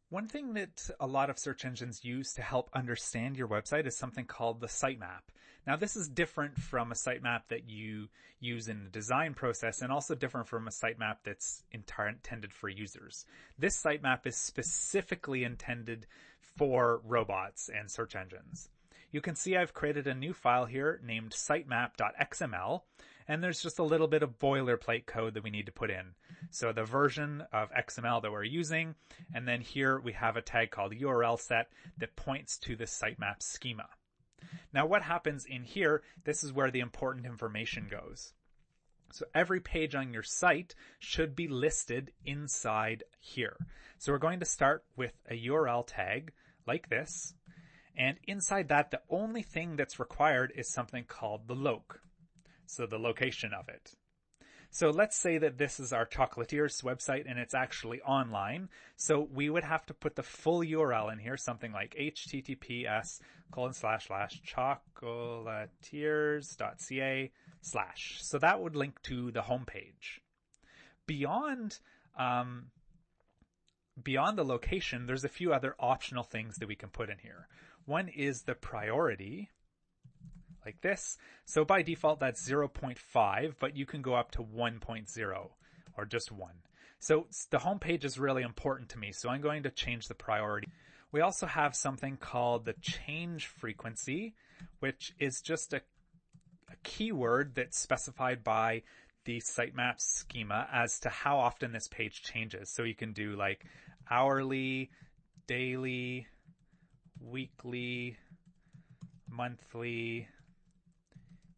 One thing that a lot of search engines use to help understand your website is something called the sitemap. Now, this is different from a sitemap that you use in the design process and also different from a sitemap that's intended for users. This sitemap is specifically intended for robots and search engines. You can see I've created a new file here named sitemap.xml, and there's just a little bit of boilerplate code that we need to put in. So the version of XML that we're using, and then here we have a tag called URL set that points to the sitemap schema. Now what happens in here, this is where the important information goes. So every page on your site should be listed inside here. So we're going to start with a URL tag like this. And inside that, the only thing that's required is something called the loc. So the location of it. So let's say that this is our chocolatiers website and it's actually online. So we would have to put the full URL in here, something like https://chocolatiers.ca/. So that would link to the homepage. Beyond the location, there's a few other optional things that we can put in here. One is the priority, like this. So by default, that's 0.5, but you can go up to 1.0 or just 1. So the home page is really important to me, so I'm going to change the priority. We also have something called the change frequency, which is just a keyword that's specified by the sitemap schema as to how often this page changes. So you can do like hourly, daily, weekly, monthly,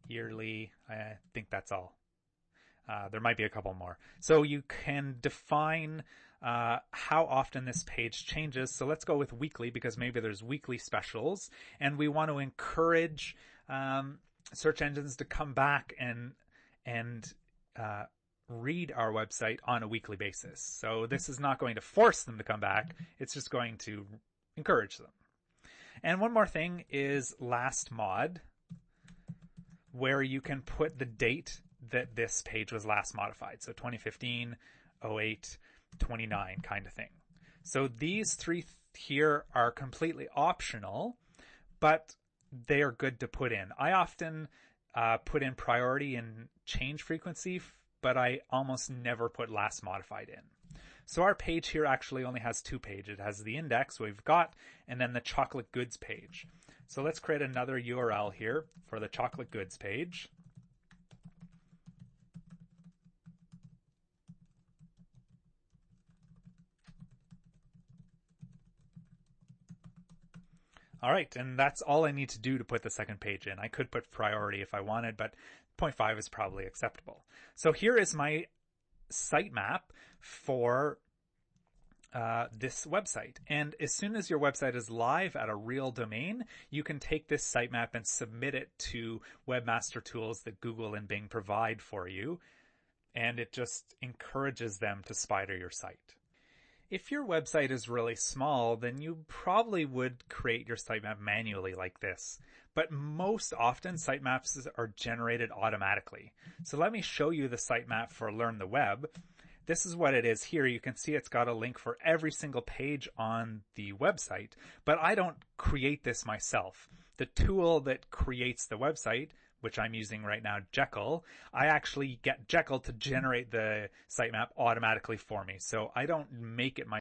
yearly. I think that's all. There might be a couple more. So you can define how often this page changes. So let's go with weekly because maybe there's weekly specials, and we want to encourage search engines to come back and read our website on a weekly basis. So this is not going to force them to come back. It's just going to encourage them. And one more thing is last mod, where you can put the date that this page was last modified. So 2015, 08, 29 kind of thing. So these three here are completely optional, but they are good to put in. I often put in priority and change frequency, but I almost never put last modified in. So our page here actually only has two pages. It has the index we've got, and then the chocolate goods page. So let's create another URL here for the chocolate goods page. All right, and that's all I need to do to put the second page in. I could put priority if I wanted, but 0.5 is probably acceptable. So here is my sitemap for this website. And as soon as your website is live at a real domain, you can take this sitemap and submit it to webmaster tools that Google and Bing provide for you. And it just encourages them to spider your site. If your website is really small, then you probably would create your sitemap manually like this. But most often, sitemaps are generated automatically. So let me show you the sitemap for Learn the Web. This is what it is here. You can see it's got a link for every single page on the website, but I don't create this myself. The tool that creates the website, which I'm using right now, Jekyll, I actually get Jekyll to generate the sitemap automatically for me. So I don't make it myself.